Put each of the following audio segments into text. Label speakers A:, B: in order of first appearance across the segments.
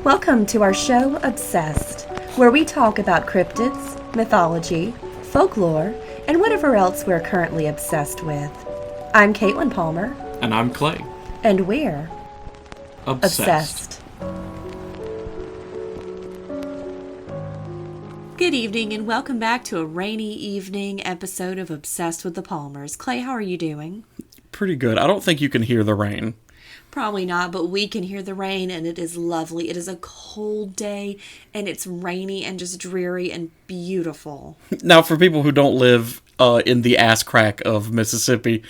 A: Welcome to our show, Obsessed, where we talk about cryptids, mythology, folklore, and whatever else we're currently obsessed with. I'm Caitlin Palmer.
B: And I'm Clay.
A: And we're
B: Obsessed.
A: Good evening, and welcome back to a rainy evening episode of Obsessed with the Palmers. Clay, how are you doing?
B: Pretty good. I don't think you can hear the rain.
A: Probably not, but we can hear the rain, and it is lovely. It is a cold day, and it's rainy and just dreary and beautiful.
B: Now, for people who don't live in the ass crack of Mississippi,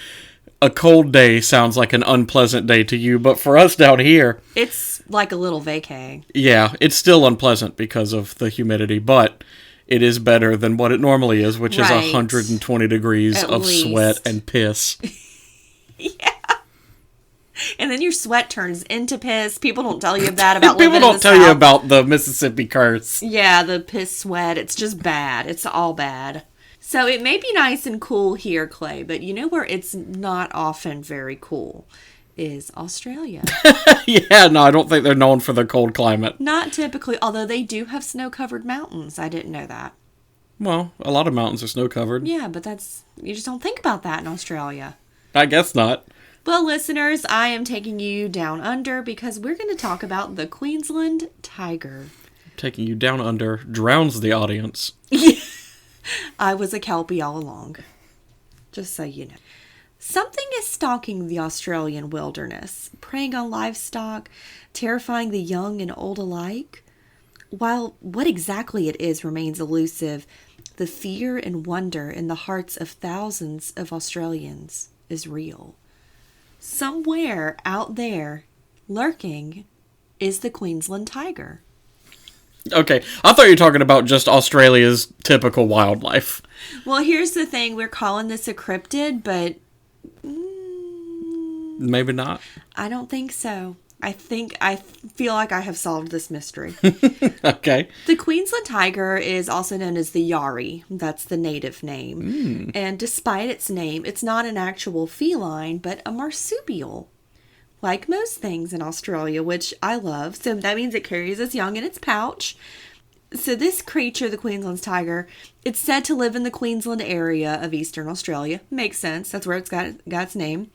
B: a cold day sounds like an unpleasant day to you, but for us down here...
A: It's like a little vacay.
B: Yeah, it's still unpleasant because of the humidity, but it is better than what it normally is, which is 120 degrees of sweat and piss.
A: Yeah. And then your sweat turns into piss. People don't tell you that about living in the South.
B: People don't tell you about the Mississippi curse.
A: Yeah, the piss sweat. It's just bad. It's all bad. So it may be nice and cool here, Clay, but you know where it's not often very cool is Australia.
B: Yeah, no, I don't think they're known for their cold climate.
A: Not typically, although they do have snow-covered mountains. I didn't know that.
B: Well, a lot of mountains are snow-covered.
A: Yeah, but you just don't think about that in Australia.
B: I guess not.
A: Well, listeners, I am taking you down under because we're going to talk about the Queensland Tiger.
B: Taking you down under drowns the audience.
A: I was a Kelpie all along. Just so you know. Something is stalking the Australian wilderness, preying on livestock, terrifying the young and old alike. While what exactly it is remains elusive, the fear and wonder in the hearts of thousands of Australians is real. Somewhere out there, lurking, is the Queensland Tiger.
B: Okay, I thought you were talking about just Australia's typical wildlife.
A: Well, here's the thing. We're calling this a cryptid, but...
B: Maybe not.
A: I don't think so. I feel like I have solved this mystery.
B: Okay.
A: The Queensland Tiger is also known as the Yari. That's the native name. And despite its name, it's not an actual feline, but a marsupial. Like most things in Australia, which I love. So that means it carries its young in its pouch. So this creature, the Queensland Tiger, it's said to live in the Queensland area of Eastern Australia. Makes sense. That's where it's got its name.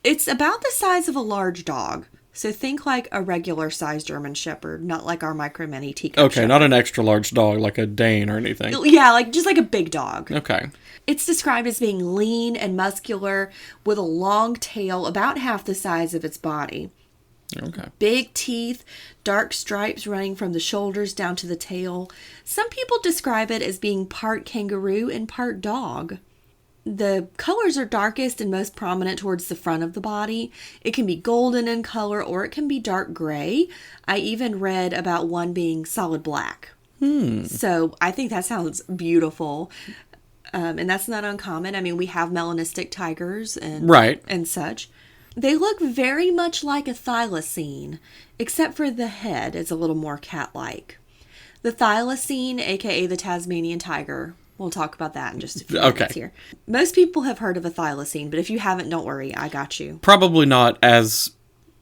A: It's about the size of a large dog. So think like a regular-sized German Shepherd, not like our micro-mini teacup
B: Okay,
A: Shepherd.
B: not an extra large dog like a Dane or anything.
A: Yeah, just like a big dog.
B: Okay.
A: It's described as being lean and muscular with a long tail about half the size of its body.
B: Okay.
A: Big teeth, dark stripes running from the shoulders down to the tail. Some people describe it as being part kangaroo and part dog. The colors are darkest and most prominent towards the front of the body. It can be golden in color or it can be dark gray. I even read about one being solid black. So I think that sounds beautiful. And that's not uncommon. I mean, we have melanistic tigers and such. They look very much like a thylacine, except for the head is a little more cat-like. The thylacine, aka the Tasmanian tiger, we'll talk about that in just a few minutes here. Most people have heard of a thylacine, but if you haven't, don't worry, I got you.
B: Probably not as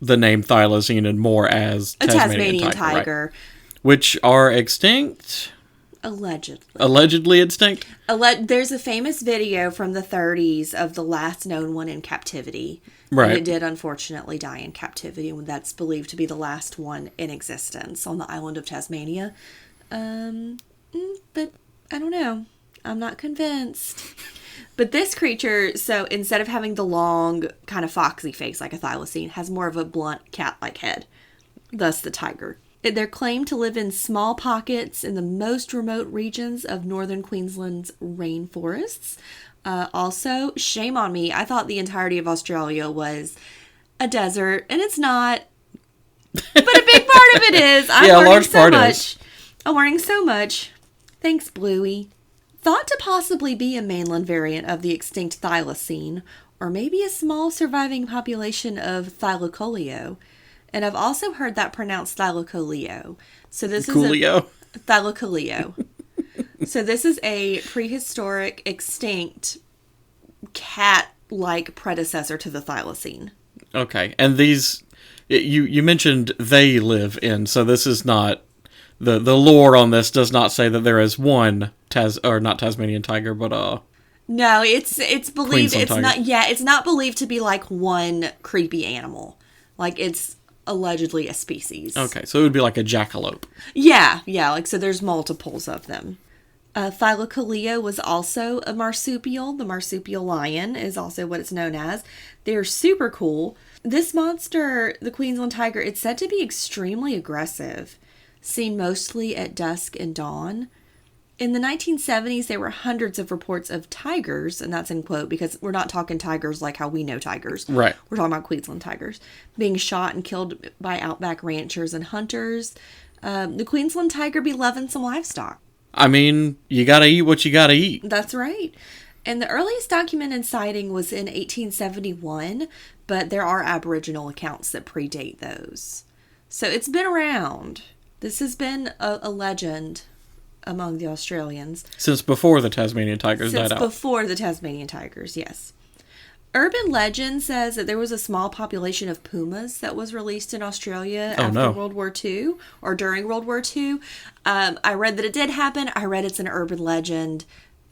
B: the name thylacine and more as
A: a Tasmanian
B: tiger. Right? Which are extinct?
A: Allegedly.
B: Allegedly extinct?
A: There's a famous video from the 30s of the last known one in captivity.
B: Right.
A: And it did unfortunately die in captivity, and that's believed to be the last one in existence on the island of Tasmania. But I don't know. I'm not convinced. But this creature, so instead of having the long, kind of foxy face like a thylacine, has more of a blunt cat-like head. Thus the tiger. They're claimed to live in small pockets in the most remote regions of northern Queensland's rainforests. Also, shame on me, I thought the entirety of Australia was a desert, and it's not. But a big part of it is. I'm learning so much. I'm learning so much. Thanks, Bluey. Thought to possibly be a mainland variant of the extinct thylacine, or maybe a small surviving population of thylacoleo. And I've also heard that pronounced thylacoleo. So this is thylacoleo. So this is a prehistoric, extinct, cat-like predecessor to the thylacine.
B: Okay, and these You mentioned they live in, so this is not the lore on this does not say that there is one not Tasmanian tiger, but
A: no, it's believed
B: Queensland
A: it's
B: tiger.
A: not. Yeah, it's not believed to be like one creepy animal. Like it's allegedly a species.
B: Okay, so it would be like a jackalope.
A: Yeah, like so there's multiples of them. Thylacine was also a marsupial. The marsupial lion is also what it's known as. They're super cool. This monster, the Queensland tiger, it's said to be extremely aggressive, seen mostly at dusk and dawn. In the 1970s, there were hundreds of reports of tigers, and that's in quote because we're not talking tigers like how we know tigers.
B: Right.
A: We're talking about Queensland tigers being shot and killed by outback ranchers and hunters. The Queensland tiger be loving some livestock.
B: I mean, you gotta eat what you gotta eat.
A: That's right. And the earliest documented sighting was in 1871, but there are Aboriginal accounts that predate those. So it's been around. This has been a legend among the Australians.
B: Since before the Tasmanian tigers died out.
A: Since before the Tasmanian tigers, yes. Urban legend says that there was a small population of pumas that was released in Australia after World War II or during World War II. I read that it did happen. I read it's an urban legend.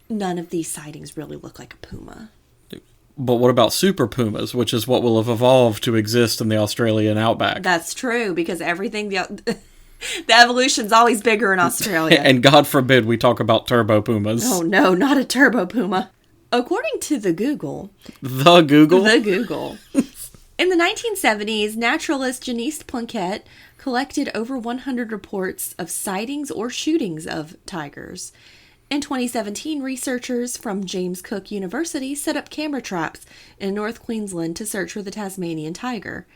A: None of these sightings really look like a puma.
B: But what about super pumas, which is what will have evolved to exist in the Australian outback?
A: That's true, because everything... The evolution's always bigger in Australia.
B: And God forbid we talk about turbo pumas.
A: Oh no, not a turbo puma. According to the Google.
B: The Google?
A: The Google. In the 1970s, naturalist Janice Plunkett collected over 100 reports of sightings or shootings of tigers. In 2017, researchers from James Cook University set up camera traps in North Queensland to search for the Tasmanian tiger.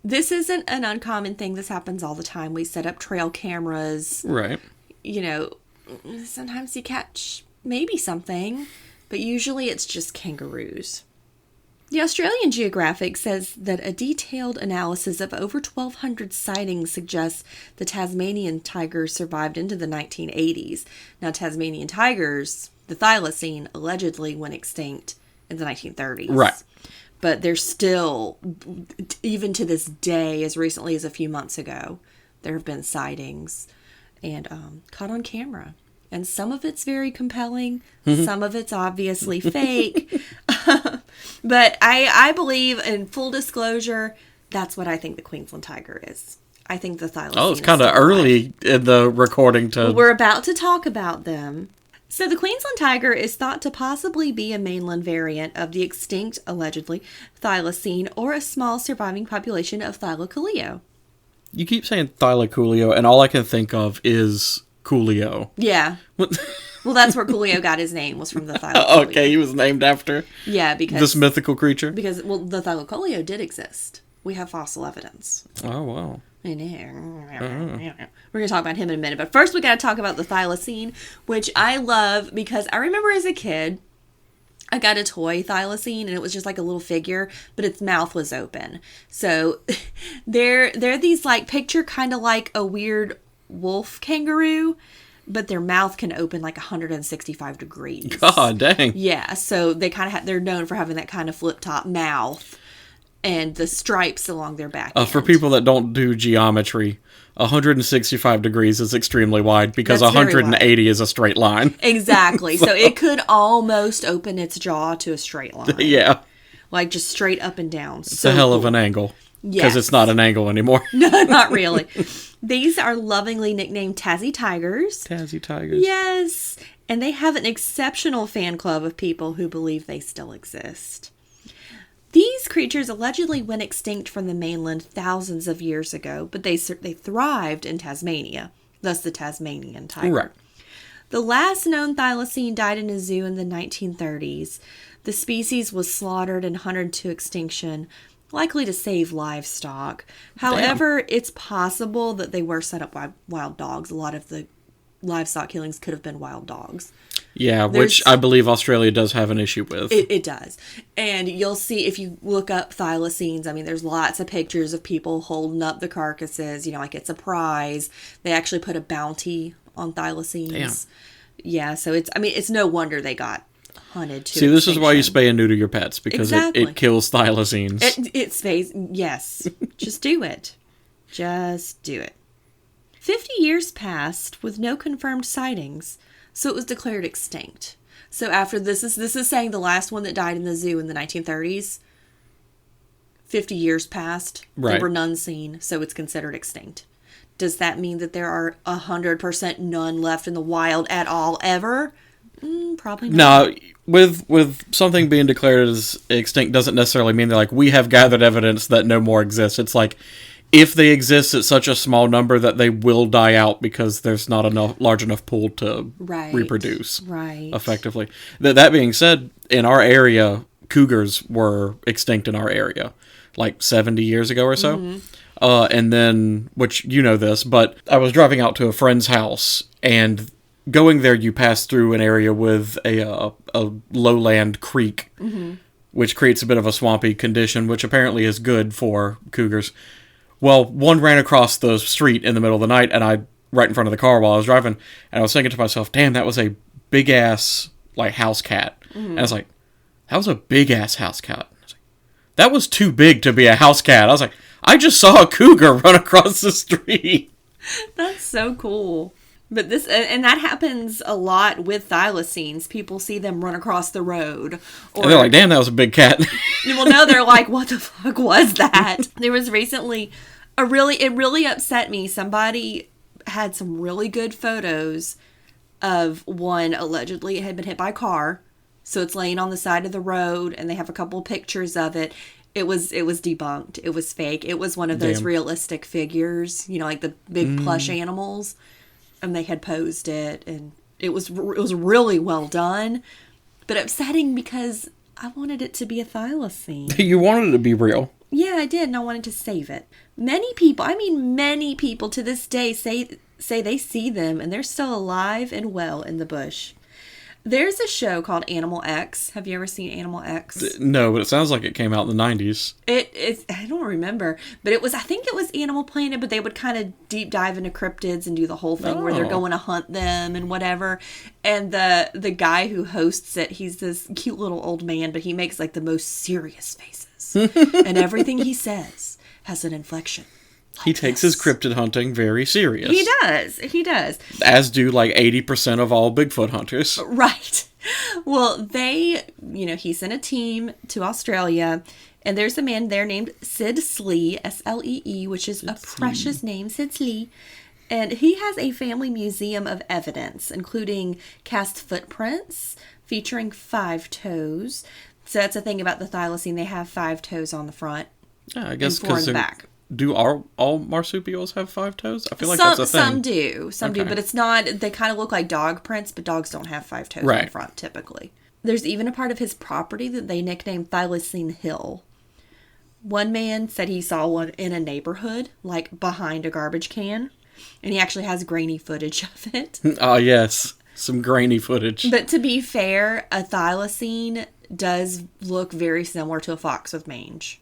A: This isn't an uncommon thing. This happens all the time. We set up trail cameras.
B: Right.
A: You know, sometimes you catch maybe something, but usually it's just kangaroos. The Australian Geographic says that a detailed analysis of over 1,200 sightings suggests the Tasmanian tiger survived into the 1980s. Now, Tasmanian tigers, the thylacine, allegedly went extinct in the 1930s.
B: Right.
A: But they're still, even to this day, as recently as a few months ago, there have been sightings and caught on camera. And some of it's very compelling. Some of it's obviously fake. But I believe, in full disclosure, that's what I think the Queensland tiger is. I think the thylacine.
B: Oh, it's kind of early in the recording to...
A: We're about to talk about them. So the Queensland tiger is thought to possibly be a mainland variant of the extinct, allegedly, thylacine, or a small surviving population of thylacine.
B: You keep saying thylacine, and all I can think of is Coolio.
A: Yeah. Well, that's where Coolio got his name, was from the thylacine.
B: Okay, he was named after
A: because
B: this mythical creature?
A: Because, the thylacine did exist. We have fossil evidence.
B: Oh, wow.
A: We're going to talk about him in a minute. But first we got to talk about the thylacine, which I love because I remember as a kid, I got a toy thylacine and it was just like a little figure, but its mouth was open. So they're these like picture kind of like a weird wolf kangaroo, but their mouth can open like 165 degrees.
B: God dang.
A: Yeah. So they kind of they're known for having that kind of flip top mouth. And the stripes along their back end.
B: For people that don't do geometry, 165 degrees is extremely wide because
A: That's
B: 180 is a straight line.
A: Exactly. So it could almost open its jaw to a straight line.
B: Yeah.
A: Like just straight up and down.
B: It's a hell of an angle. Because
A: Yes.
B: it's not an angle anymore.
A: No, not really. These are lovingly nicknamed Tassie Tigers.
B: Tassie Tigers.
A: Yes. And they have an exceptional fan club of people who believe they still exist. These creatures allegedly went extinct from the mainland thousands of years ago, but they thrived in Tasmania, thus the Tasmanian tiger.
B: Right.
A: The last known thylacine died in a zoo in the 1930s. The species was slaughtered and hunted to extinction, likely to save livestock. However, it's possible that they were set up by wild dogs. A lot of the livestock killings could have been wild dogs.
B: Yeah, which I believe Australia does have an issue with.
A: It does. And you'll see, if you look up thylacines, I mean, there's lots of pictures of people holding up the carcasses, like it's a prize. They actually put a bounty on thylacines.
B: Damn.
A: Yeah, so it's no wonder they got hunted to
B: See, this is why you
A: extinction.
B: spay and neuter your pets, because it kills thylacines.
A: It spays. Yes. Just do it. Just do it. 50 years passed with no confirmed sightings, so it was declared extinct. So after this is saying the last one that died in the zoo in the 1930s. 50 years passed.
B: Right.
A: There were none seen, so it's considered extinct. Does that mean that there are 100% none left in the wild at all ever? Probably not.
B: No, with something being declared as extinct doesn't necessarily mean they're like, we have gathered evidence that no more exists. It's like, if they exist at such a small number that they will die out because there's not enough large enough pool to reproduce.
A: Right.
B: Effectively. That being said, in our area, cougars were extinct in our area like 70 years ago or so. Mm-hmm. And then, which you know this, but I was driving out to a friend's house, and going there, you pass through an area with a lowland creek, mm-hmm. which creates a bit of a swampy condition, which apparently is good for cougars. Well, one ran across the street in the middle of the night, and right in front of the car while I was driving, and I was thinking to myself, damn, that was a big-ass, like, house cat. Mm-hmm. And I was like, that was a big-ass house cat. I was like, that was too big to be a house cat. I was like, I just saw a cougar run across the street.
A: That's so cool. But and that happens a lot with thylacines. People see them run across the road.
B: And they're like, damn, that was a big cat.
A: Well, no, they're like, what the fuck was that? There was recently it really upset me. Somebody had some really good photos of one allegedly had been hit by a car. So it's laying on the side of the road, and they have a couple pictures of it. It was debunked. It was fake. It was one of those realistic figures, like the big plush animals. And they had posed it, and it was really well done, but upsetting because I wanted it to be a thylacine.
B: You wanted it to be real.
A: Yeah, I did, and I wanted to save it. Many people to this day say they see them, and they're still alive and well in the bush. There's a show called Animal X. Have you ever seen Animal X?
B: No, but it sounds like it came out in the 90s.
A: It's I don't remember, but I think it was Animal Planet, but they would kind of deep dive into cryptids and do the whole thing where they're going to hunt them and whatever. And the guy who hosts it, he's this cute little old man, but he makes like the most serious faces. And everything he says has an inflection.
B: He takes his cryptid hunting very serious.
A: He does.
B: As do like 80% of all Bigfoot hunters.
A: Right. Well, he sent a team to Australia, and there's a man there named Sid Slee, S-L-E-E, which is a precious name, Sid Slee. And he has a family museum of evidence, including cast footprints featuring 5 toes. So that's the thing about the thylacine. They have 5 toes on the front.
B: Yeah, I guess
A: and 4 in the back.
B: Do all marsupials have 5 toes? I feel like that's a thing.
A: Some do, but it's not. They kind of look like dog prints, but dogs don't have 5 toes on the front typically. There's even a part of his property that they nicknamed Thylacine Hill. One man said he saw one in a neighborhood, like behind a garbage can, and he actually has grainy footage of it.
B: Ah, yes, some grainy footage.
A: But to be fair, a thylacine does look very similar to a fox with mange.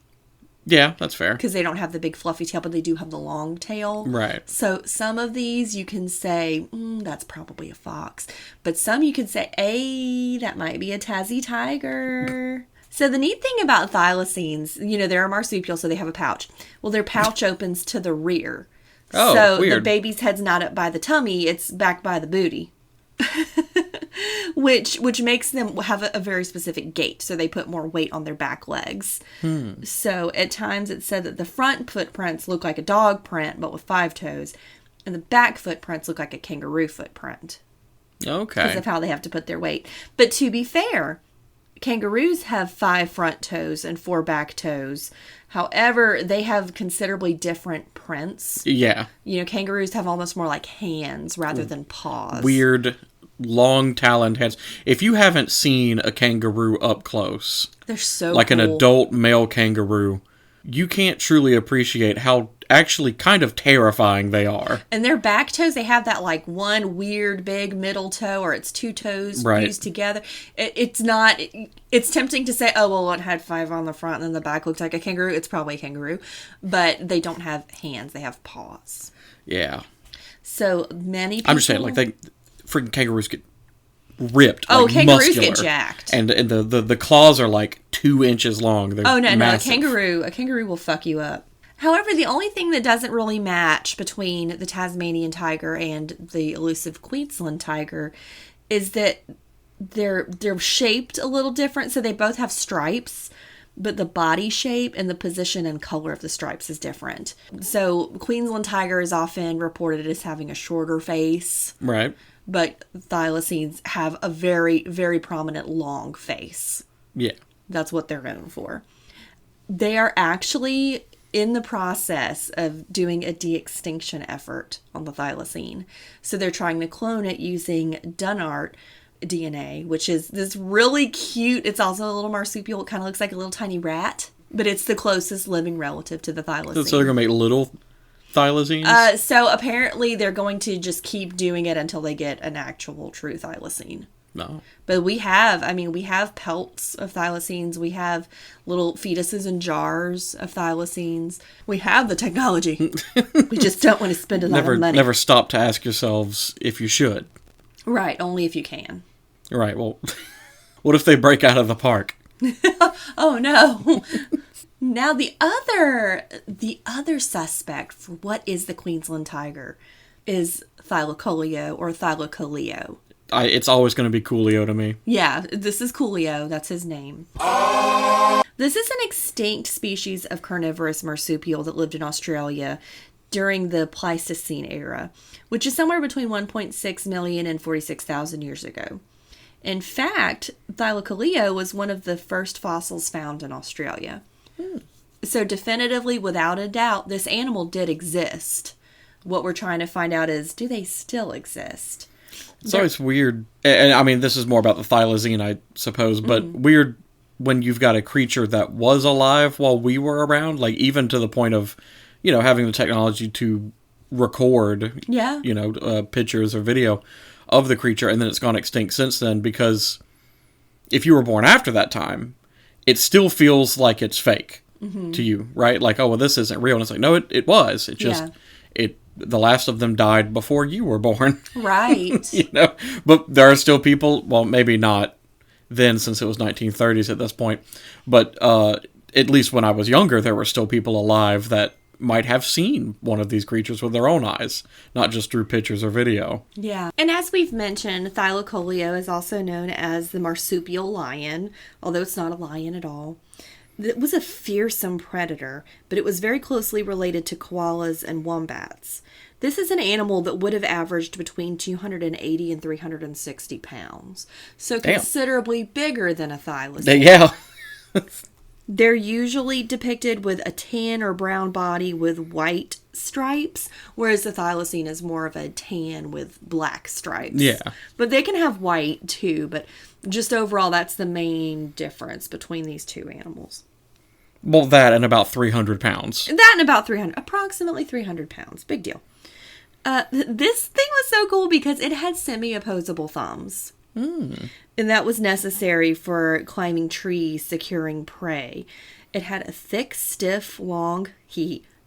B: Yeah, that's fair.
A: Because they don't have the big fluffy tail, but they do have the long tail.
B: Right.
A: So some of these you can say, that's probably a fox. But some you can say, hey, that might be a Tassie tiger. So the neat thing about thylacines, they're a marsupial, so they have a pouch. Well, their pouch opens to the rear.
B: Oh,
A: so
B: weird.
A: The baby's head's not up by the tummy, it's back by the booty. Which makes them have a very specific gait, so they put more weight on their back legs. So at times it's said that the front footprints look like a dog print, but with 5 toes, and the back footprints look like a kangaroo footprint.
B: Okay.
A: Because of how they have to put their weight. But to be fair, kangaroos have 5 front toes and 4 back toes. However, they have considerably different prints.
B: Yeah.
A: Kangaroos have almost more like hands rather than paws.
B: Weird, long taloned hands. If you haven't seen a kangaroo up close,
A: they're so
B: like
A: cool.
B: An adult male kangaroo, you can't truly appreciate how actually kind of terrifying they are.
A: And their back toes, they have that like one weird big middle toe, or it's 2 toes fused together. It's tempting to say, oh, well, it had 5 on the front and then the back looks like a kangaroo. It's probably a kangaroo, but they don't have hands. They have paws.
B: Yeah.
A: So many people...
B: I'm just saying, like, freaking kangaroos get ripped.
A: Oh,
B: like
A: kangaroos
B: muscular.
A: get jacked.
B: And the claws are like 2 inches long. They're
A: Oh, no,
B: massive.
A: a kangaroo will fuck you up. However, the only thing that doesn't really match between the Tasmanian tiger and the elusive Queensland tiger is that they're shaped a little different. So they both have stripes, but the body shape and the position and color of the stripes is different. So Queensland tiger is often reported as having a shorter face.
B: Right.
A: But thylacines have a very, very prominent long face.
B: Yeah.
A: That's what they're known for. They are actually in the process of doing a de-extinction effort on the thylacine. So they're trying to clone it using Dunnart DNA, which is this really cute, it's also a little marsupial. It kind of looks like a little tiny rat, but it's the closest living relative to the thylacine.
B: So they're going to make little thylacines?
A: So apparently they're going to just keep doing it until they get an actual true thylacine.
B: No.
A: But we have pelts of thylacines. We have little fetuses in jars of thylacines. We have the technology. We just don't want to spend a lot of money.
B: Never stop to ask yourselves if you should.
A: Right, only if you can.
B: Right, well, what if they break out of the park?
A: Oh, no. Now, the other suspect for what is the Queensland tiger is Thylacoleo or Thylacoleo.
B: It's always going to be Coolio to me.
A: Yeah, this is Coolio. That's his name. This is an extinct species of carnivorous marsupial that lived in Australia during the Pleistocene era, which is somewhere between 1.6 million and 46,000 years ago. In fact, Thylacoleo was one of the first fossils found in Australia. So definitively, without a doubt, this animal did exist. What we're trying to find out is, do they still exist?
B: It's always weird, and I mean, this is more about the thylacine, I suppose, but weird when you've got a creature that was alive while we were around, like even to the point of, having the technology to record, pictures or video of the creature, and then it's gone extinct since then, because if you were born after that time, it still feels like it's fake to you, right? Like, oh, well, this isn't real, and it's like, no, it was. It just, the last of them died before you were born.
A: Right.
B: But there are still people, well, maybe not then since it was 1930s at this point, but at least when I was younger, there were still people alive that might have seen one of these creatures with their own eyes, not just through pictures or video.
A: Yeah. And as we've mentioned, Thylacoleo is also known as the marsupial lion, although it's not a lion at all. It was a fearsome predator, but it was very closely related to koalas and wombats. This is an animal that would have averaged between 280 and 360 pounds. So considerably bigger than a thylacine.
B: Yeah.
A: They're usually depicted with a tan or brown body with white stripes, whereas the thylacine is more of a tan with black stripes.
B: Yeah.
A: But they can have white too, but just overall, that's the main difference between these two animals.
B: Well, that and about 300 pounds.
A: Approximately 300 pounds. Big deal. This thing was so cool because it had semi-opposable thumbs. And that was necessary for climbing trees, securing prey. It had a thick, stiff, long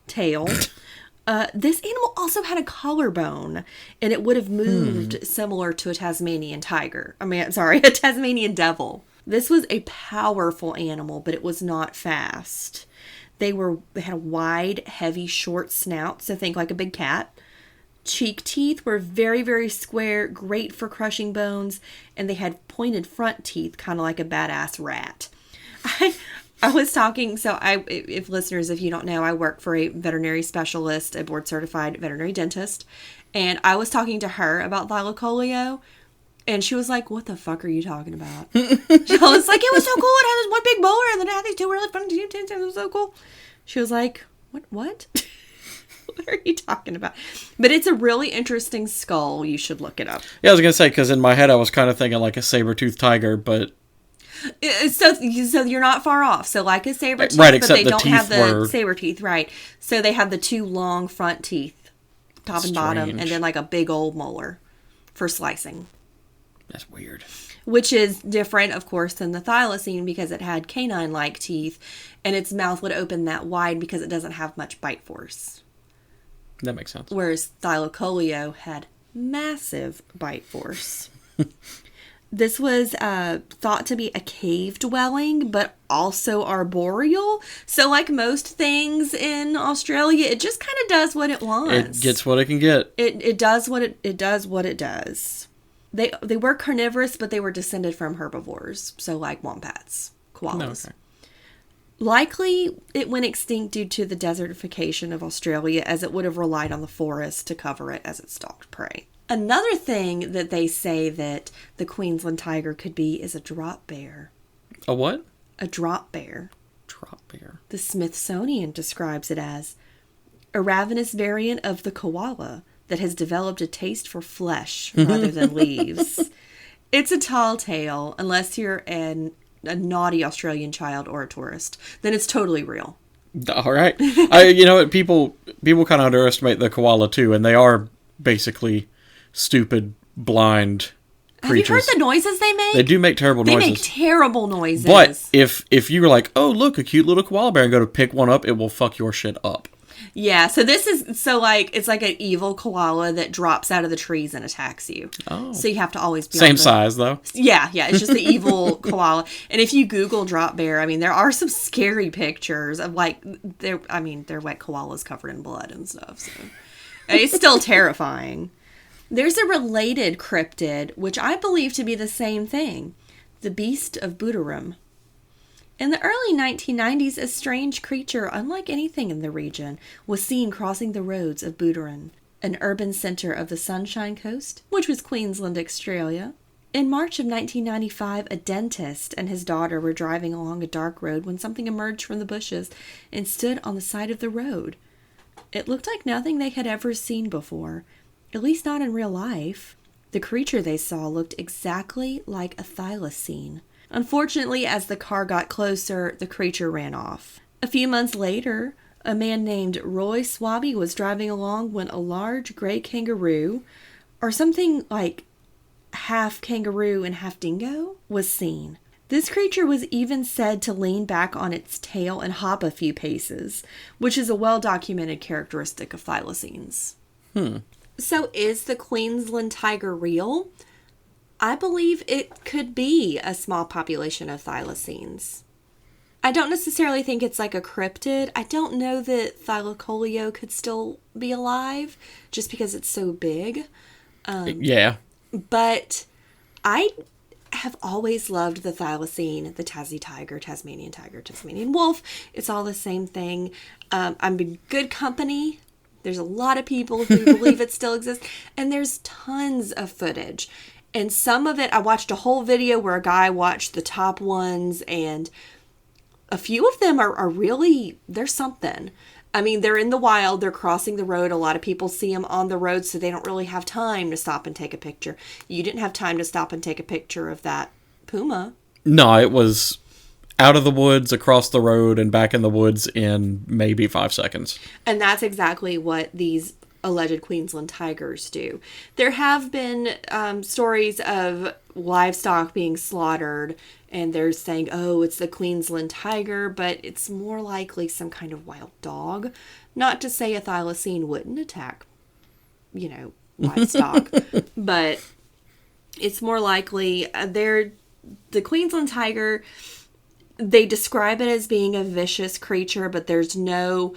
A: tail. This animal also had a collarbone, and it would have moved similar to a Tasmanian tiger. A Tasmanian devil. This was a powerful animal, but it was not fast. They had a wide, heavy, short snout, so think like a big cat. Cheek teeth were very, very square, great for crushing bones, and they had pointed front teeth, kind of like a badass rat. I was talking, if listeners, if you don't know, I work for a veterinary specialist, a board-certified veterinary dentist, and I was talking to her about Thylacoleo, and she was like, what the fuck are you talking about? I was like, it was so cool, it had this one big molar, and then it had these two really fun teeth, it was so cool. She was like, what? What are you talking about? But it's a really interesting skull. You should look it up.
B: Yeah, I was going to say, because in my head I was kind of thinking like a saber-toothed tiger, but...
A: So you're not far off. So like a saber tooth,
B: right,
A: but they
B: the
A: don't have the
B: were...
A: saber teeth, right? So they have the two long front teeth, top and bottom, and then like a big old molar for slicing.
B: That's weird.
A: Which is different, of course, than the thylacine because it had canine-like teeth, and its mouth would open that wide because it doesn't have much bite force.
B: That makes sense.
A: Whereas Thylacoleo had massive bite force. This was thought to be a cave dwelling, but also arboreal. So like most things in Australia, it just kind of does what it wants.
B: It gets what it can get.
A: It does what it does. They were carnivorous, but they were descended from herbivores. So like wombats, koalas.
B: Okay.
A: Likely, it went extinct due to the desertification of Australia, as it would have relied on the forest to cover it as it stalked prey. Another thing that they say that the Queensland tiger could be is a drop bear.
B: A what?
A: A drop bear.
B: Drop bear.
A: The Smithsonian describes it as a ravenous variant of the koala that has developed a taste for flesh rather than leaves. It's a tall tale, unless you're a naughty Australian child or a tourist. Then it's totally real.
B: All right. You know what? People kind of underestimate the koala too, and they are basically stupid, blind creatures.
A: Have you heard the noises they make?
B: They do make terrible noises.
A: They make terrible noises.
B: But if you were like, oh, look, a cute little koala bear, and go to pick one up, it will fuck your shit up.
A: Yeah, so it's like an evil koala that drops out of the trees and attacks you.
B: Oh.
A: So you have to always be
B: Same size, though.
A: Yeah, it's just the evil koala. And if you Google drop bear, I mean, there are some scary pictures of like, they're wet koalas covered in blood and stuff. So it's still terrifying. There's a related cryptid, which I believe to be the same thing, the beast of Buderim. In the early 1990s, a strange creature, unlike anything in the region, was seen crossing the roads of Buderim, an urban centre of the Sunshine Coast, which was Queensland, Australia. In March of 1995, a dentist and his daughter were driving along a dark road when something emerged from the bushes and stood on the side of the road. It looked like nothing they had ever seen before, at least not in real life. The creature they saw looked exactly like a thylacine. Unfortunately, as the car got closer, the creature ran off. A few months later, a man named Roy Swaby was driving along when a large gray kangaroo, or something like half kangaroo and half dingo, was seen. This creature was even said to lean back on its tail and hop a few paces, which is a well-documented characteristic of thylacines. So is the Queensland tiger real? I believe it could be a small population of thylacines. I don't necessarily think it's like a cryptid. I don't know that Thylacoleo could still be alive just because it's so big.
B: Yeah.
A: But I have always loved the thylacine, the Tassie tiger, Tasmanian wolf. It's all the same thing. I'm in good company. There's a lot of people who believe it still exists. And there's tons of footage. And some of it, I watched a whole video where a guy watched the top ones, and a few of them are really, they're something. I mean, they're in the wild, they're crossing the road. A lot of people see them on the road, so they don't really have time to stop and take a picture. You didn't have time to stop and take a picture of that puma.
B: No, it was out of the woods, across the road, and back in the woods in maybe 5 seconds. And
A: that's exactly what these alleged Queensland tigers do. There have been stories of livestock being slaughtered, and they're saying, oh, it's the Queensland tiger, but it's more likely some kind of wild dog. Not to say a thylacine wouldn't attack, livestock, but it's more likely the Queensland tiger, they describe it as being a vicious creature, but there's no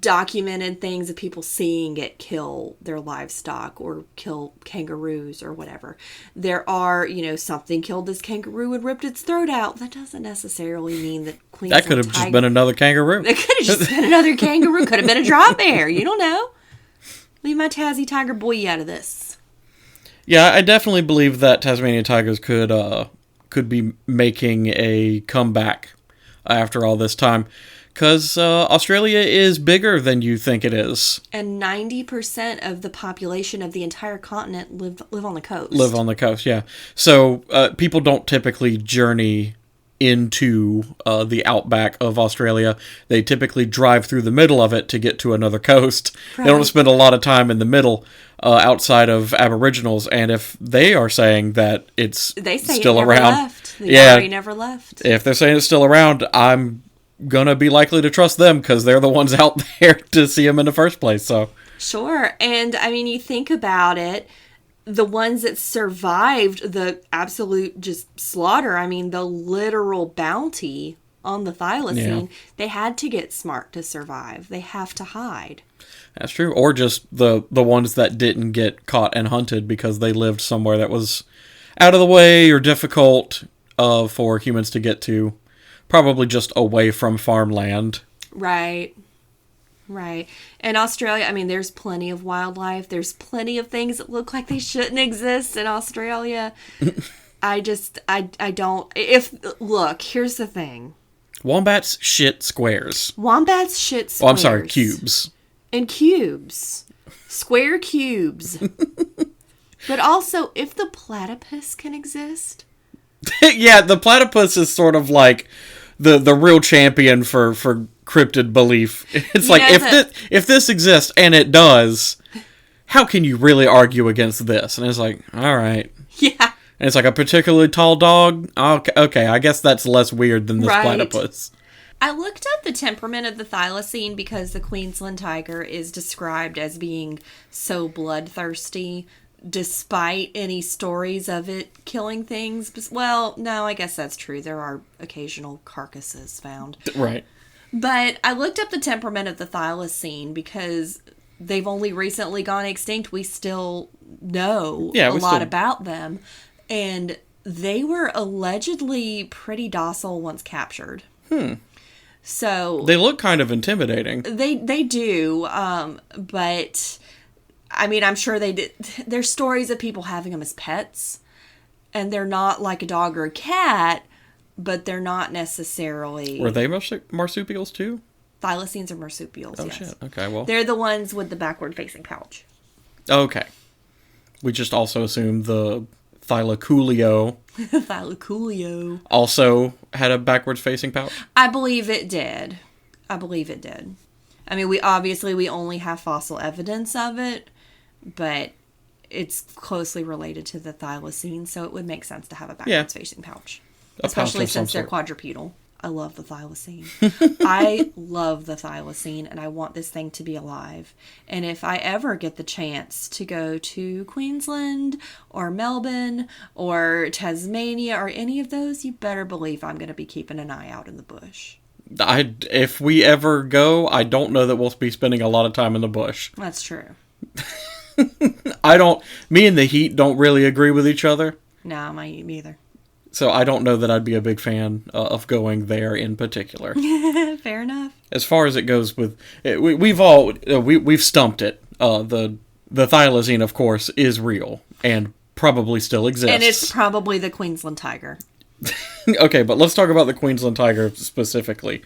A: documented things of people seeing it kill their livestock or kill kangaroos or whatever. There are, something killed this kangaroo and ripped its throat out. That doesn't necessarily mean that Queensland
B: That could have just been another kangaroo.
A: That could have just been another kangaroo. Could have been a drop bear. You don't know. Leave my Tassie tiger boy out of this.
B: Yeah, I definitely believe that Tasmanian tigers could be making a comeback after all this time. Because Australia is bigger than you think it is.
A: And 90% of the population of the entire continent live on the coast.
B: Live on the coast, yeah. So people don't typically journey into the outback of Australia. They typically drive through the middle of it to get to another coast. Right. They don't spend a lot of time in the middle outside of Aboriginals. And if they are saying that it's still around...
A: They never left.
B: If they're saying it's still around, I'm gonna be likely to trust them because they're the ones out there to see them in the first place. So
A: sure. And I mean, you think about it, the ones that survived the absolute just slaughter, I mean, the literal bounty on the thylacine, they had to get smart to survive. They have to hide.
B: That's true. Or just the ones that didn't get caught and hunted because they lived somewhere that was out of the way or difficult for humans to get to. Probably just away from farmland.
A: Right. In Australia, I mean, there's plenty of wildlife. There's plenty of things that look like they shouldn't exist in Australia. I don't... Look, here's the thing.
B: Wombats shit squares.
A: Wombats shit squares.
B: Oh, I'm sorry, cubes.
A: And cubes. Square cubes. But also, if the platypus can exist...
B: Yeah, the platypus is sort of like the real champion for cryptid belief. It's like, if this exists, and it does, how can you really argue against this? And it's like, all right.
A: Yeah.
B: And it's like a particularly tall dog? Okay, I guess that's less weird than this platypus.
A: I looked up the temperament of the thylacine because the Queensland tiger is described as being so bloodthirsty, despite any stories of it killing things. Well, no, I guess that's true. There are occasional carcasses found.
B: Right.
A: But I looked up the temperament of the thylacine because they've only recently gone extinct. We still know a lot about them. And they were allegedly pretty docile once captured. So
B: they look kind of intimidating.
A: They do. But I mean, I'm sure they did. There's stories of people having them as pets, and they're not like a dog or a cat, but they're not necessarily...
B: Were they marsupials too?
A: Thylacines are marsupials, yes.
B: Shit. Okay, well...
A: They're the ones with the backward-facing pouch.
B: Okay. We just also assumed the thylacoleo...
A: Thylacoleo.
B: Also had a backwards-facing pouch?
A: I believe it did. I mean, we only have fossil evidence of it, but it's closely related to the thylacine, so it would make sense to have a backwards-facing pouch. Especially since they're quadrupedal. I love the thylacine. I love the thylacine, and I want this thing to be alive. And if I ever get the chance to go to Queensland or Melbourne or Tasmania or any of those, you better believe I'm going to be keeping an eye out in the bush.
B: If we ever go, I don't know that we'll be spending a lot of time in the bush.
A: That's true.
B: Me and the heat don't really agree with each other.
A: No, me either.
B: So I don't know that I'd be a big fan of going there in particular.
A: Fair enough.
B: As far as it goes with, we've stumped it. The thylacine, of course, is real and probably still exists.
A: And it's probably the Queensland tiger.
B: Okay, but let's talk about the Queensland tiger specifically.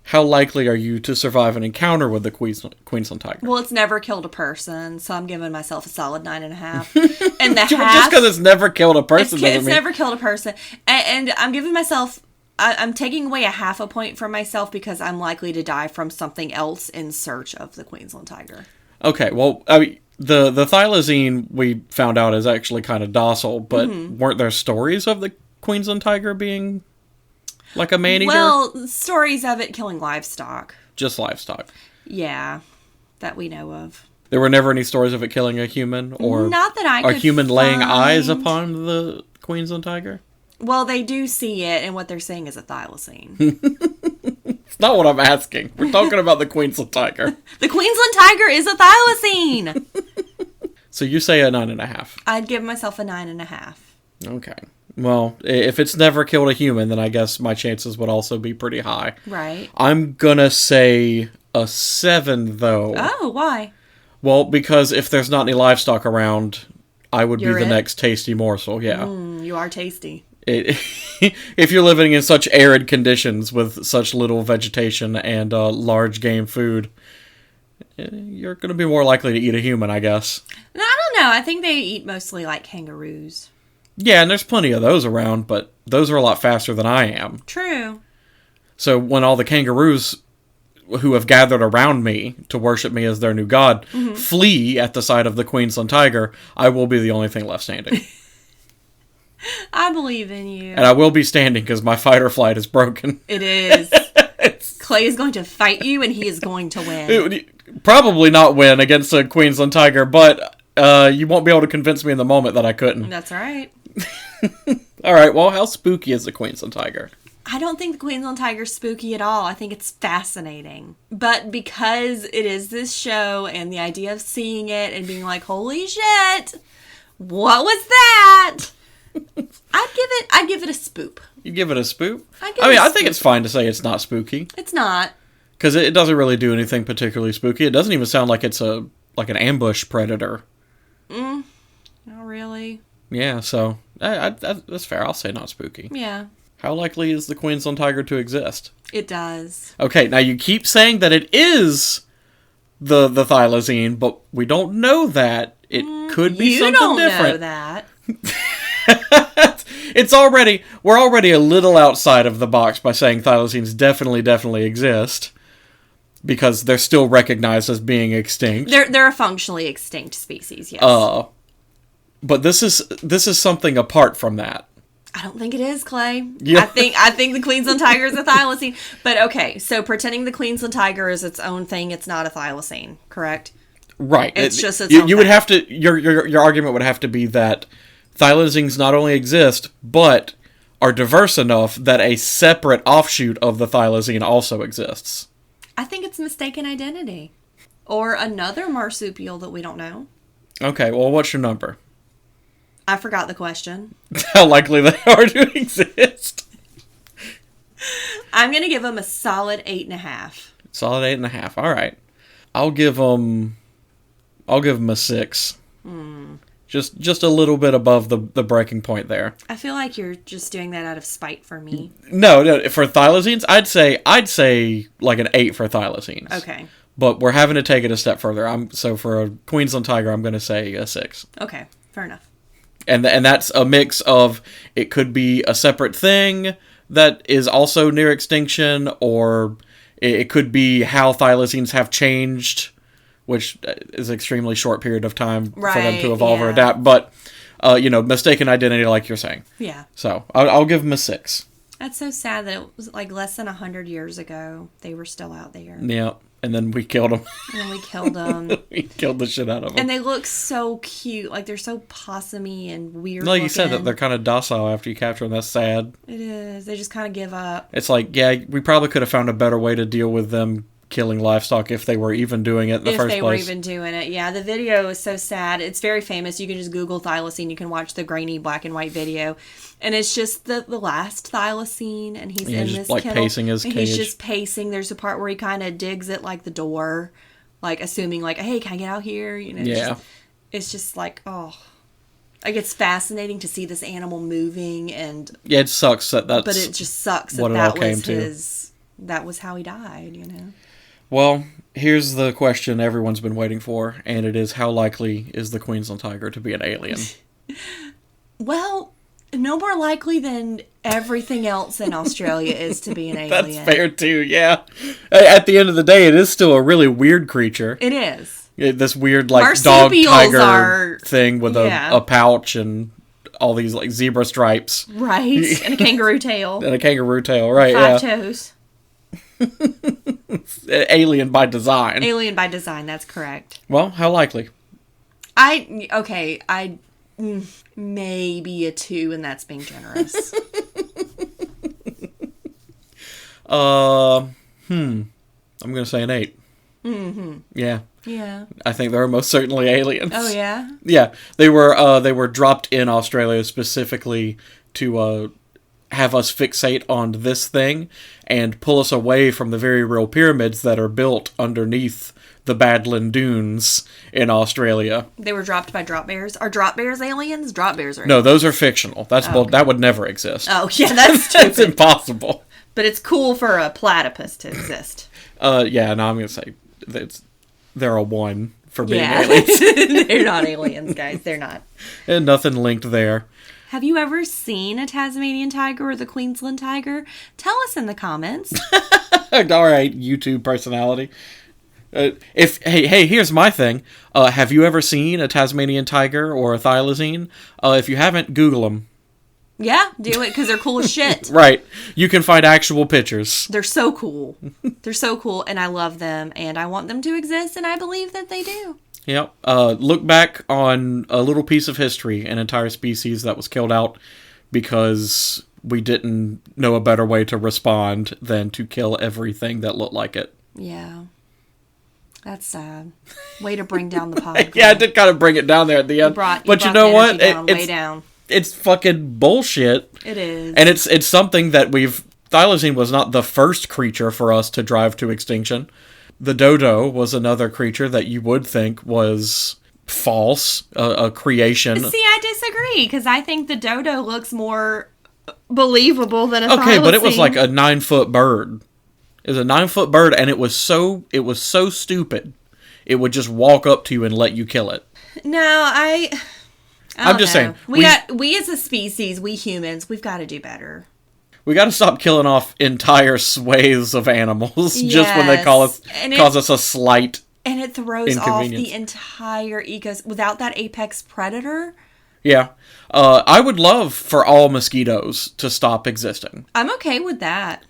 B: How likely are you to survive an encounter with the Queensland tiger?
A: Well, it's never killed a person, so I'm giving myself a solid 9.5. And the half...
B: Just because it's never killed a person
A: it's never killed a person. And I'm giving myself... I'm taking away a half a point from myself because I'm likely to die from something else in search of the Queensland tiger.
B: Okay, well, I mean, the thylacine we found out is actually kind of docile, but weren't there stories of the Queensland tiger being... like a man-eater?
A: Well, stories of it killing livestock.
B: Just livestock.
A: Yeah, that we know of.
B: There were never any stories of it killing a human? Or
A: not that I could
B: a human
A: find.
B: laying eyes upon the Queensland tiger?
A: Well, they do see it, and what they're saying is a thylacine.
B: It's not what I'm asking. We're talking about the Queensland tiger.
A: The Queensland tiger is a thylacine!
B: So you say a 9.5.
A: I'd give myself a 9.5.
B: Okay. Well, if it's never killed a human, then I guess my chances would also be pretty high.
A: Right.
B: I'm gonna say a 7, though.
A: Oh, why?
B: Well, because if there's not any livestock around, I would be the next tasty morsel, yeah.
A: You are tasty.
B: If you're living in such arid conditions with such little vegetation and large game food, you're gonna be more likely to eat a human, I guess.
A: No, I don't know. I think they eat mostly like kangaroos.
B: Yeah, and there's plenty of those around, but those are a lot faster than I am.
A: True.
B: So when all the kangaroos who have gathered around me to worship me as their new god flee at the sight of the Queensland tiger, I will be the only thing left standing.
A: I believe in you.
B: And I will be standing because my fight or flight is broken.
A: It is. Clay is going to fight you and he is going to win.
B: Probably not win against a Queensland tiger, but You won't be able to convince me in the moment that I couldn't.
A: That's all right.
B: All right, well, how spooky is the Queensland Tiger?
A: I don't think the Queensland Tiger's spooky at all. I think it's fascinating. But because it is this show and the idea of seeing it and being like, holy shit, what was that? I'd give it a spoop.
B: You give it a spoop?
A: I
B: think it's fine to say it's not spooky.
A: It's not.
B: Because it doesn't really do anything particularly spooky. It doesn't even sound like it's an ambush predator.
A: Not really.
B: Yeah, so that's fair. I'll say not spooky.
A: Yeah.
B: How likely is the Queensland Tiger to exist?
A: It does.
B: Okay, now you keep saying that it is the thylacine, but we don't know that. It could be something different.
A: You don't know that.
B: We're already a little outside of the box by saying thylacines definitely exist. Because they're still recognized as being extinct.
A: They're a functionally extinct species, yes.
B: But this is something apart from that.
A: I don't think it is, Clay.
B: Yeah.
A: I think the Queensland Tiger is a thylacine. But okay, so pretending the Queensland Tiger is its own thing, it's not a thylacine, correct?
B: Right.
A: It's just its own
B: you would have to your argument would have to be that thylacines not only exist, but are diverse enough that a separate offshoot of the thylacine also exists.
A: I think it's mistaken identity. Or another marsupial that we don't know.
B: Okay, well, what's your number?
A: I forgot the question.
B: How likely they are to exist?
A: I'm going to give them a solid 8.5.
B: Solid 8.5. All right. I'll give them a 6. Just a little bit above the breaking point there.
A: I feel like you're just doing that out of spite for me.
B: No, for thylacines, I'd say like an 8 for thylacines.
A: Okay.
B: But we're having to take it a step further. So for a Queensland Tiger, I'm going to say a 6.
A: Okay, fair enough.
B: And that's a mix of it could be a separate thing that is also near extinction, or it could be how thylacines have changed, which is an extremely short period of time for them to evolve or adapt. But, mistaken identity, like you're saying.
A: Yeah.
B: So I'll give them a 6.
A: That's so sad that it was like less than 100 years ago they were still out there.
B: Yeah. And then we killed them.
A: And then we killed them.
B: We killed the shit out of them.
A: And they look so cute. Like, they're so possum-y and weird
B: Like
A: looking.
B: you said, that they're kind of docile after you capture them. That's sad.
A: It is. They just kind of give up.
B: It's like, yeah, we probably could have found a better way to deal with them killing livestock if they were even doing it in the first place.
A: If they were even doing it, yeah. The video is so sad. It's very famous. You can just Google thylacine. You can watch the grainy black and white video. And it's just the last thylacine, and he's in this
B: like
A: kennel,
B: pacing his
A: and
B: cage.
A: he's just pacing. There's a part where he kind of digs at like the door, like assuming like, hey, can I get out here?
B: Yeah.
A: It's just like, oh, like it's fascinating to see this animal moving, and
B: yeah, it sucks that that's.
A: But it just sucks
B: what
A: that
B: it all
A: was
B: came to.
A: that was how he died.
B: Well, here's the question everyone's been waiting for, and it is, how likely is the Queensland Tiger to be an alien?
A: Well, no more likely than everything else in Australia is to be an alien.
B: That's fair too, yeah. At the end of the day, it is still a really weird creature.
A: It is.
B: This weird, like, dog-tiger thing with a pouch and all these, like, zebra stripes.
A: Right, and a kangaroo tail.
B: And a kangaroo tail, right,
A: 5 toes.
B: Alien by design.
A: Alien by design, that's correct.
B: Well, how likely?
A: Maybe a 2, and that's being generous.
B: I'm gonna say an 8.
A: Mm-hmm.
B: Yeah.
A: Yeah.
B: I think there are most certainly aliens.
A: Oh yeah?
B: Yeah. They were dropped in Australia specifically to have us fixate on this thing and pull us away from the very real pyramids that are built underneath the Badland Dunes in Australia.
A: They were dropped by drop bears. Are drop bears aliens? Drop bears are aliens.
B: No, those are fictional. That would never exist.
A: Oh, yeah, that's stupid.
B: That's impossible.
A: But it's cool for a platypus to exist.
B: Yeah, no, I'm going to say they're a 1 for being aliens.
A: They're not aliens, guys. They're not.
B: And nothing linked there.
A: Have you ever seen a Tasmanian tiger or the Queensland tiger? Tell us in the comments.
B: All right, YouTube personality. Here's my thing. Have you ever seen a Tasmanian tiger or a thylacine? If you haven't, Google them.
A: Yeah, do it because they're cool as shit.
B: Right. You can find actual pictures.
A: They're so cool. They're so cool, and I love them, and I want them to exist, and I believe that they do.
B: Yep. Look back on a little piece of history, an entire species that was killed out because we didn't know a better way to respond than to kill everything that looked like it.
A: Yeah. That's sad. Way to bring down the pod.
B: Yeah, I did kind of bring it down there at the end.
A: But
B: you know what?
A: Way down.
B: It's fucking bullshit.
A: It is.
B: And it's something that thylacine was not the first creature for us to drive to extinction. The dodo was another creature that you would think was false, a creation.
A: See, I disagree, because I think the dodo looks more believable than a thylacine.
B: Okay, but it was like a 9-foot bird. It was a 9-foot bird, and it was so stupid. It would just walk up to you and let you kill it.
A: No,
B: I'm just saying.
A: We as a species, we humans, we've got to do better.
B: We got to stop killing off entire swathes of animals just when they cause us a slight
A: and it throws off the entire ecosystem without that apex predator.
B: Yeah. I would love for all mosquitoes to stop existing.
A: I'm okay with that.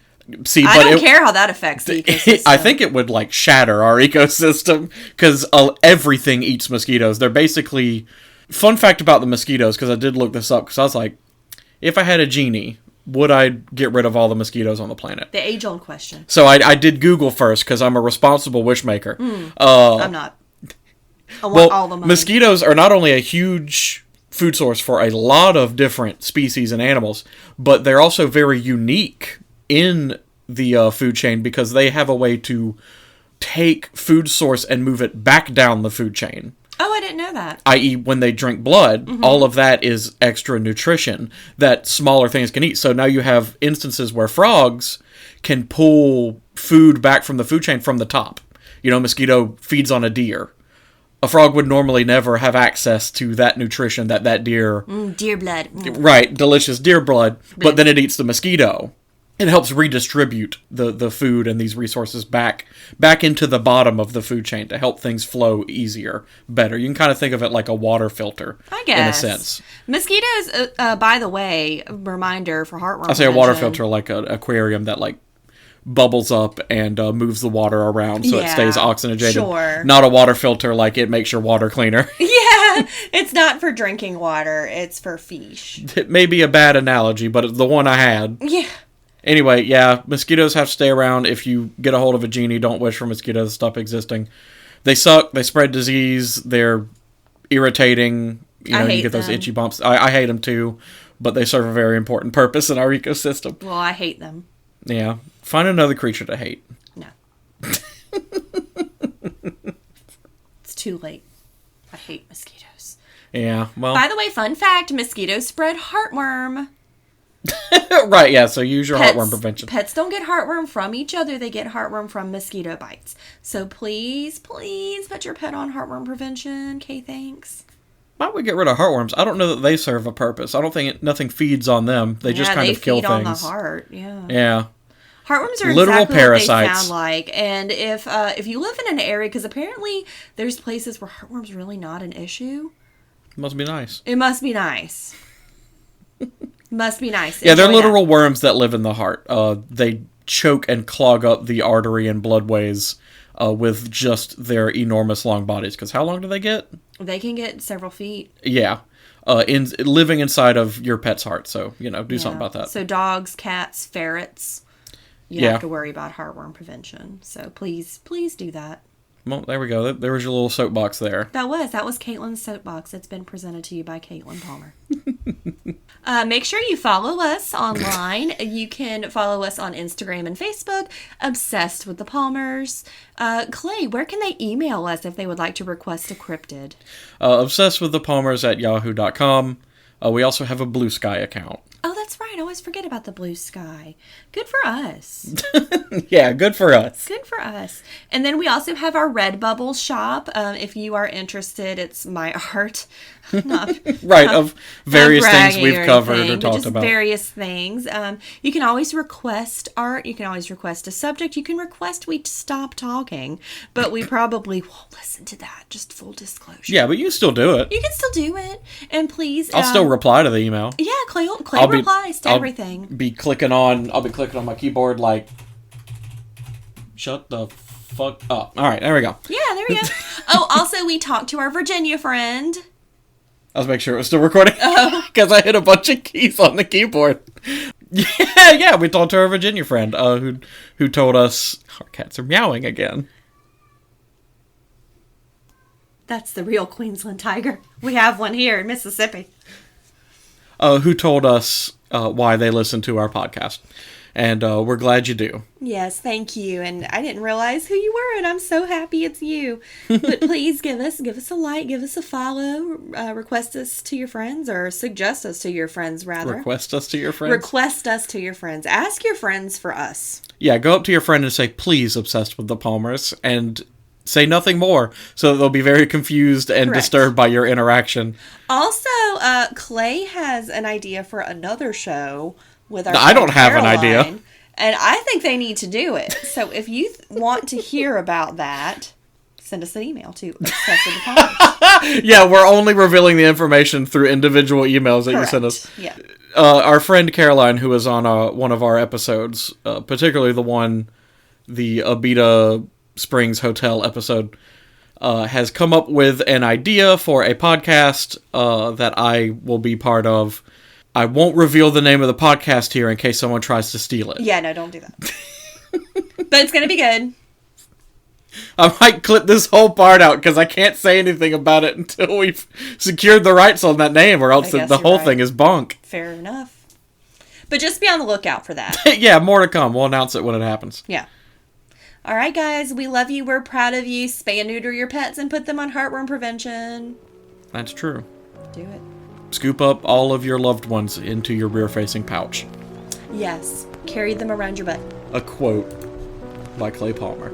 B: See,
A: I don't care how that affects the ecosystem.
B: I think it would like shatter our ecosystem because everything eats mosquitoes. They're basically... Fun fact about the mosquitoes, because I did look this up, because I was like, if I had a genie, would I get rid of all the mosquitoes on the planet?
A: The age-old question.
B: So I did Google first, because I'm a responsible wishmaker.
A: I'm not. I want all the money.
B: Mosquitoes are not only a huge food source for a lot of different species and animals, but they're also very unique in the food chain, because they have a way to take food source and move it back down the food chain.
A: Oh, I didn't know that.
B: I.e., when they drink blood, all of that is extra nutrition that smaller things can eat. So now you have instances where frogs can pull food back from the food chain from the top. You know, a mosquito feeds on a deer. A frog would normally never have access to that nutrition that deer...
A: deer blood.
B: Right, delicious deer blood, but then it eats the mosquito. It helps redistribute the food and these resources back into the bottom of the food chain to help things flow easier, better. You can kind of think of it like a water filter,
A: I guess.
B: in a sense.
A: Mosquitoes, by the way, a reminder for heartworm
B: I say a water filter like an aquarium that like bubbles up and moves the water around so it stays oxygenated.
A: Sure.
B: Not a water filter like it makes your water cleaner.
A: Yeah, it's not for drinking water. It's for fish.
B: It may be a bad analogy, but it's the one I had.
A: Yeah.
B: Anyway, yeah, mosquitoes have to stay around. If you get a hold of a genie, don't wish for mosquitoes to stop existing. They suck. They spread disease. They're irritating. You get those itchy bumps. I hate them too, but they serve a very important purpose in our ecosystem.
A: Well, I hate them.
B: Yeah. Find another creature to hate.
A: No. It's too late. I hate mosquitoes.
B: Yeah, well...
A: By the way, fun fact, mosquitoes spread heartworm.
B: Right, yeah, so use your heartworm prevention.
A: Pets don't get heartworm from each other. They get heartworm from mosquito bites. So please, please put your pet on heartworm prevention. Okay, thanks.
B: Why would we get rid of heartworms? I don't know that they serve a purpose. I don't think nothing feeds on them. They just kind of kill things.
A: Yeah, they feed on the heart, yeah.
B: Yeah.
A: Heartworms are
B: literal
A: exactly
B: parasites.
A: What they sound like. And if you live in an area, because apparently there's places where heartworm's really not an issue.
B: It must be nice.
A: It must be nice. Must be nice.
B: Yeah, they're literal worms that live in the heart. They choke and clog up the artery and bloodways with just their enormous long bodies. Because how long do they get?
A: They can get several feet.
B: Yeah. Living inside of your pet's heart. So, do something about that.
A: So dogs, cats, ferrets, you have to worry about heartworm prevention. So please do that.
B: Well, there we go. There was your little soapbox there.
A: That was Caitlin's soapbox. It's been presented to you by Caitlin Palmer. Make sure you follow us online. You can follow us on Instagram and Facebook, Obsessed with the Palmers. Clay, where can they email us if they would like to request a cryptid?
B: obsessedwiththepalmers@yahoo.com. We also have a Blue Sky account.
A: Oh, that's right. I always forget about the Blue Sky. Good for us.
B: Yeah, good for us.
A: Good for us. And then we also have our Redbubble shop. If you are interested, it's my art.
B: Of various things we've covered or talked about.
A: Various things. You can always request art. You can always request a subject. You can request we stop talking. But we probably won't listen to that. Just full disclosure.
B: Yeah, but you can still do it.
A: You can still do it. And please...
B: I'll still reply to the email.
A: Yeah, Clay replies to everything.
B: I'll be clicking on my keyboard like... Shut the fuck up. All right, there we go.
A: Yeah, there we go. Oh, also, we talked to our Virginia friend.
B: I was making sure it was still recording. Because I hit a bunch of keys on the keyboard. Yeah, we talked to our Virginia friend who told us our cats are meowing again.
A: That's the real Queensland Tiger. We have one here in Mississippi.
B: Who told us why they listen to our podcast. And we're glad you do.
A: Yes, thank you. And I didn't realize who you were, and I'm so happy it's you. But please give us a like, give us a follow, request us to your friends, or suggest us to your friends, rather.
B: Request us to your friends?
A: Request us to your friends. Ask your friends for us.
B: Yeah, go up to your friend and say, please, obsessed with the Palmers, and say nothing more, so that they'll be very confused and disturbed by your interaction.
A: Also, Clay has an idea for another show with our
B: I don't have
A: Caroline,
B: an idea.
A: And I think they need to do it. So if you want to hear about that, send us an email to obsessivethepalmers.
B: Yeah, we're only revealing the information through individual emails that you send us.
A: Yeah.
B: Our friend Caroline, who was on one of our episodes, particularly the Abita Springs Hotel episode, has come up with an idea for a podcast that I will be part of. I won't reveal the name of the podcast here in case someone tries to steal it.
A: Yeah, no, don't do that. But it's going to be good.
B: I might clip this whole part out because I can't say anything about it until we've secured the rights on that name, or else the whole thing is bunk.
A: Fair enough. But just be on the lookout for that.
B: Yeah, more to come. We'll announce it when it happens.
A: Yeah. All right, guys. We love you. We're proud of you. Spay and neuter your pets and put them on heartworm prevention.
B: That's true.
A: Do it.
B: Scoop up all of your loved ones into your rear-facing pouch.
A: Yes. Carry them around your butt.
B: A quote by Clay Palmer.